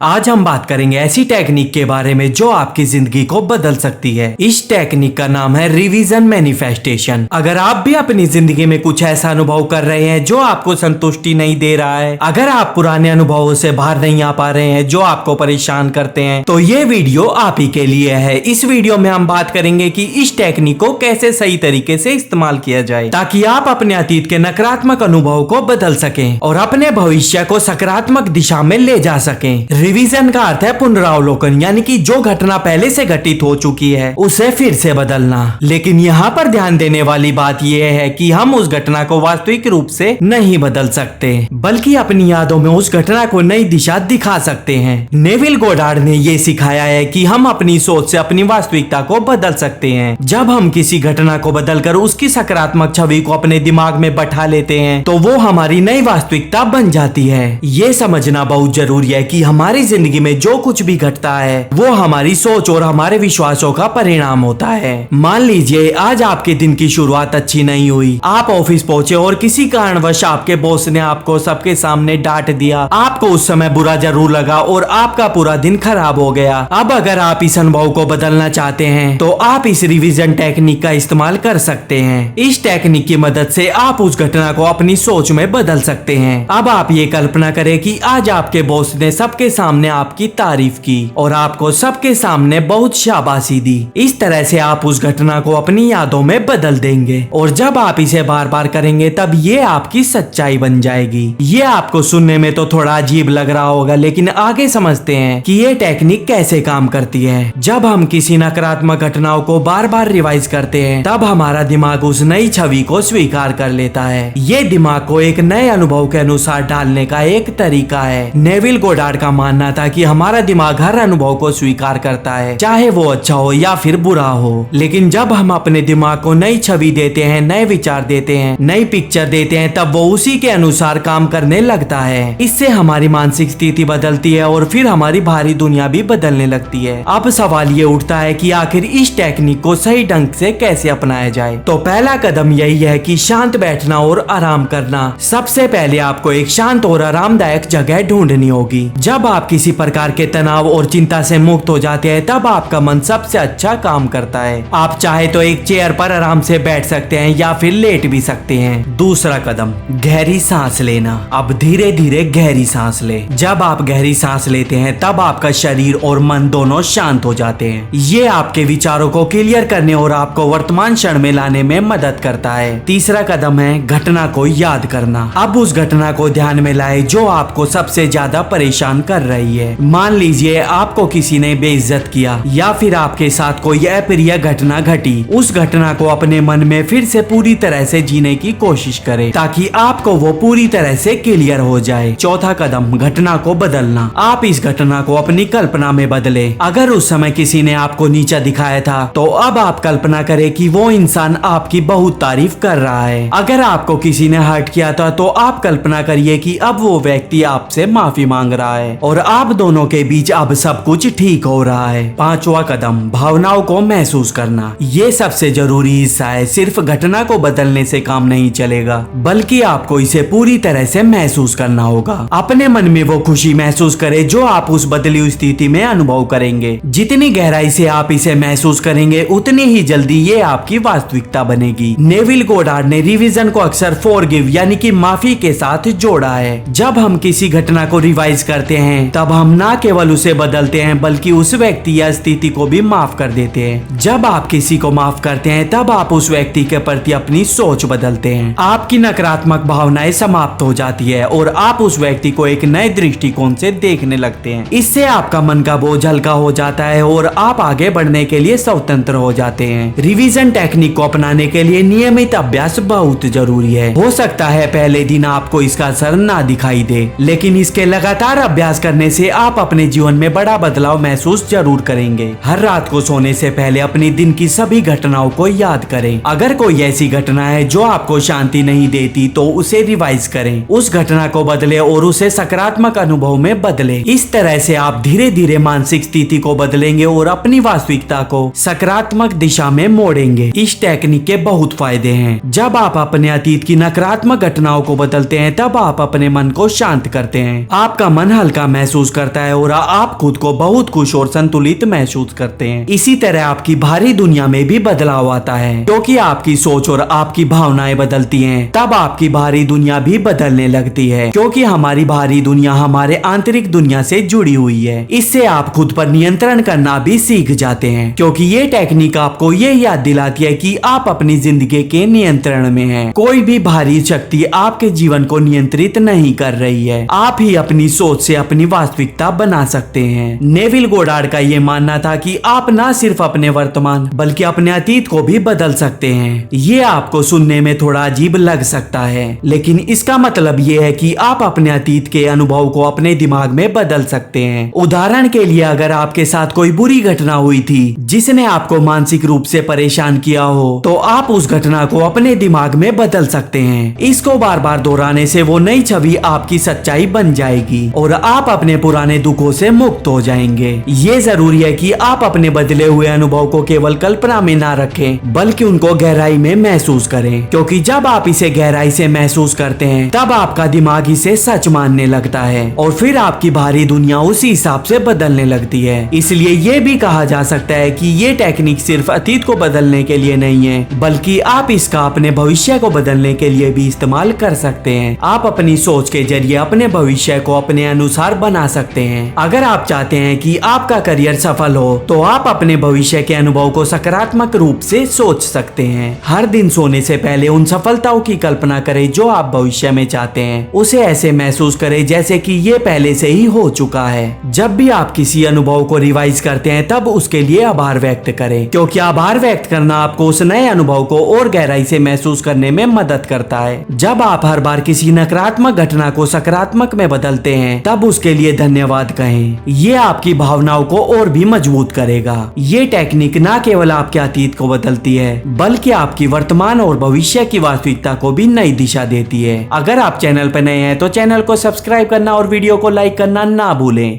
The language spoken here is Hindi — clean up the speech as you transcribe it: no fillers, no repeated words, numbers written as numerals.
आज हम बात करेंगे ऐसी टेक्निक के बारे में जो आपकी जिंदगी को बदल सकती है। इस टेक्निक का नाम है रिवीजन मैनिफेस्टेशन। अगर आप भी अपनी जिंदगी में कुछ ऐसा अनुभव कर रहे हैं जो आपको संतुष्टि नहीं दे रहा है, अगर आप पुराने अनुभवों से बाहर नहीं आ पा रहे हैं जो आपको परेशान करते हैं, तो ये वीडियो आप ही के लिए है। इस वीडियो में हम बात करेंगे कि इस टेक्निक को कैसे सही तरीके से इस्तेमाल किया जाए ताकि आप अपने अतीत के नकारात्मक अनुभव को बदल सकें और अपने भविष्य को सकारात्मक दिशा में ले जा सकें। रिवीजन का अर्थ है पुनरावलोकन, यानी कि जो घटना पहले से घटित हो चुकी है उसे फिर से बदलना। लेकिन यहाँ पर ध्यान देने वाली बात यह है कि हम उस घटना को वास्तविक रूप से नहीं बदल सकते, बल्कि अपनी यादों में उस घटना को नई दिशा दिखा सकते हैं। नेविल गोडार्ड ने ये सिखाया है कि हम अपनी सोच से अपनी वास्तविकता को बदल सकते हैं। जब हम किसी घटना को बदलकर उसकी सकारात्मक छवि को अपने दिमाग में बैठा लेते हैं तो वो हमारी नई वास्तविकता बन जाती है। ये समझना बहुत जरूरी है कि हमारी जिंदगी में जो कुछ भी घटता है वो हमारी सोच और हमारे विश्वासों का परिणाम होता है। मान लीजिए आज आपके दिन की शुरुआत अच्छी नहीं हुई, आप ऑफिस पहुंचे और किसी कारणवश आपके बॉस ने आपको सबके सामने डांट दिया। आपको उस समय बुरा जरूर लगा और आपका पूरा दिन खराब हो गया। अब अगर आप इस अनुभव को बदलना चाहते हैं तो आप इस रिवीजन टेक्निक का इस्तेमाल कर सकते हैं। इस टेक्निक की मदद से आप उस घटना को अपनी सोच में बदल सकते हैं। अब आप ये कल्पना करें कि आज आपके बॉस ने सबके सामने आपकी तारीफ की और आपको सबके सामने बहुत शाबाशी दी। इस तरह से आप उस घटना को अपनी यादों में बदल देंगे और जब आप इसे बार बार करेंगे तब ये आपकी सच्चाई बन जाएगी। ये आपको सुनने में तो थोड़ा अजीब लग रहा होगा, लेकिन आगे समझते हैं कि ये टेक्निक कैसे काम करती है। जब हम किसी नकारात्मक घटनाओं को बार बार रिवाइज करते हैं तब हमारा दिमाग उस नई छवि को स्वीकार कर लेता है। ये दिमाग को एक नए अनुभव के अनुसार डालने का एक तरीका है। नेविल गोडार्ड का मानना था कि हमारा दिमाग हर अनुभव को स्वीकार करता है, चाहे वो अच्छा हो या फिर बुरा हो। लेकिन जब हम अपने दिमाग को नई छवि देते हैं, नए विचार देते हैं, नई पिक्चर देते हैं, तब वो उसी के अनुसार काम करने लगता है। इससे हमारी मानसिक स्थिति बदलती है और फिर हमारी बाहरी दुनिया भी बदलने लगती है। अब सवाल ये उठता है कि आखिर इस टेक्निक को सही ढंग से कैसे अपनाया जाए। तो पहला कदम यही है कि शांत बैठना और आराम करना। सबसे पहले आपको एक शांत और आरामदायक जगह ढूंढनी होगी। जब आप किसी प्रकार के तनाव और चिंता से मुक्त हो जाते हैं तब आपका मन सबसे अच्छा काम करता है। आप चाहे तो एक चेयर पर आराम से बैठ सकते हैं या फिर लेट भी सकते हैं। दूसरा कदम, गहरी सांस लेना। अब धीरे धीरे गहरी सांस ले। जब आप गहरी सांस लेते हैं तब आपका शरीर और मन दोनों शांत हो जाते हैं। ये आपके विचारों को क्लियर करने और आपको वर्तमान क्षण में लाने में मदद करता है। तीसरा कदम है घटना को याद करना। अब उस घटना को ध्यान में लाए जो आपको सबसे ज्यादा परेशान कर रही है। मान लीजिए आपको किसी ने बेइज्जत किया या फिर आपके साथ कोई अप्रिय घटना घटी। उस घटना को अपने मन में फिर से पूरी तरह से जीने की कोशिश करें ताकि आपको वो पूरी तरह से क्लियर हो जाए। चौथा कदम, घटना को बदलना। आप इस घटना को अपनी कल्पना में बदले। अगर उस समय किसी ने आपको नीचा दिखाया था तो अब आप कल्पना करें कि वो इंसान आपकी बहुत तारीफ कर रहा है। अगर आपको किसी ने हर्ट किया था तो आप कल्पना करिए कि अब वो व्यक्ति आपसे माफी मांग रहा है और आप दोनों के बीच अब सब कुछ ठीक हो रहा है। पांचवा कदम, भावनाओं को महसूस करना। ये सबसे जरूरी हिस्सा है। सिर्फ घटना को बदलने से काम नहीं चलेगा, बल्कि आपको इसे पूरी तरह से महसूस करना होगा। अपने मन में वो खुशी महसूस करें जो आप उस बदली हुई स्थिति में अनुभव करेंगे। जितनी गहराई से आप इसे महसूस करेंगे उतनी ही जल्दी ये आपकी वास्तविकता बनेगी। नेविल गोडार्ड ने रिवीजन को अक्सर फॉरगिव यानी कि माफी के साथ जोड़ा है। जब हम किसी घटना को रिवाइज करते हैं तब हम ना केवल उसे बदलते हैं बल्कि उस व्यक्ति या स्थिति को भी माफ कर देते हैं। जब आप किसी को माफ करते हैं तब आप उस व्यक्ति के प्रति अपनी सोच बदलते हैं। आपकी नकारात्मक भावनाएं समाप्त हो जाती है और आप उस व्यक्ति को एक नए दृष्टिकोण से देखने लगते हैं। इससे आपका मन का बोझ हल्का हो जाता है और आप आगे बढ़ने के लिए स्वतंत्र हो जाते हैं। रिवीजन टेक्निक को अपनाने के लिए नियमित अभ्यास बहुत जरूरी है। हो सकता है पहले दिन आपको इसका असर ना दिखाई दे, लेकिन इसके लगातार अभ्यास करने से आप अपने जीवन में बड़ा बदलाव महसूस जरूर करेंगे। हर रात को सोने से पहले अपने दिन की सभी घटनाओं को याद करें। अगर कोई ऐसी घटना है जो आपको शांति नहीं देती तो उसे रिवाइज करें, उस घटना को बदले और उसे सकारात्मक अनुभव में बदले। इस तरह से आप धीरे धीरे मानसिक स्थिति को बदलेंगे और अपनी वास्तविकता को सकारात्मक दिशा में मोड़ेंगे। इस टेक्निक के बहुत फायदे हैं। जब आप अपने अतीत की नकारात्मक घटनाओं को बदलते हैं तब आप अपने मन को शांत करते हैं। आपका मन हल्का महसूस महसूस करता है और आप खुद को बहुत खुश और संतुलित महसूस करते हैं। इसी तरह आपकी बाहरी दुनिया में भी बदलाव आता है, क्योंकि आपकी सोच और आपकी भावनाएं बदलती हैं, तब आपकी बाहरी दुनिया भी बदलने लगती है, क्योंकि हमारी बाहरी दुनिया हमारे आंतरिक दुनिया से जुड़ी हुई है। इससे आप खुद पर नियंत्रण करना भी सीख जाते हैं, क्योंकि ये टेक्निक आपको ये याद दिलाती है कि आप अपनी जिंदगी के नियंत्रण में हैं। कोई भी बाहरी शक्ति आपके जीवन को नियंत्रित नहीं कर रही है। आप ही अपनी सोच से अपनी वास्तविकता बना सकते हैं। नेविल गोडार्ड का ये मानना था कि आप न सिर्फ अपने वर्तमान बल्कि अपने अतीत को भी बदल सकते हैं। ये आपको सुनने में थोड़ा अजीब लग सकता है, लेकिन इसका मतलब ये है कि आप अपने अतीत के अनुभव को अपने दिमाग में बदल सकते हैं। उदाहरण के लिए, अगर आपके साथ कोई बुरी घटना हुई थी जिसने आपको मानसिक रूप से परेशान किया हो, तो आप उस घटना को अपने दिमाग में बदल सकते हैं। इसको बार बार दोहराने से वो नई छवि आपकी सच्चाई बन जाएगी और आप अपने पुराने दुखों से मुक्त हो जाएंगे। ये जरूरी है कि आप अपने बदले हुए अनुभव को केवल कल्पना में ना रखें, बल्कि उनको गहराई में महसूस करें, क्योंकि जब आप इसे गहराई से महसूस करते हैं तब आपका दिमाग इसे सच मानने लगता है और फिर आपकी बाहरी दुनिया उसी हिसाब से बदलने लगती है। इसलिए ये भी कहा जा सकता है कि ये टेक्निक सिर्फ अतीत को बदलने के लिए नहीं है, बल्कि आप इसका अपने भविष्य को बदलने के लिए भी इस्तेमाल कर सकते हैं। आप अपनी सोच के जरिए अपने भविष्य को अपने अनुसार बना सकते हैं। अगर आप चाहते हैं कि आपका करियर सफल हो, तो आप अपने भविष्य के अनुभव को सकारात्मक रूप से सोच सकते हैं। हर दिन सोने से पहले उन सफलताओं की कल्पना करें जो आप भविष्य में चाहते हैं। उसे ऐसे महसूस करें जैसे कि ये पहले से ही हो चुका है। जब भी आप किसी अनुभव को रिवाइज करते हैं, तब उसके लिए आभार व्यक्त करें, क्योंकि आभार व्यक्त करना आपको उस नए अनुभव को और गहराई से महसूस करने में मदद करता है। जब आप हर बार किसी नकारात्मक घटना को सकारात्मक में बदलते हैं, तब उसके लिए धन्यवाद कहें। ये आपकी भावनाओं को और भी मजबूत करेगा। ये टेक्निक न केवल आपके अतीत को बदलती है, बल्कि आपकी वर्तमान और भविष्य की वास्तविकता को भी नई दिशा देती है। अगर आप चैनल पर नए हैं तो चैनल को सब्सक्राइब करना और वीडियो को लाइक करना ना भूलें।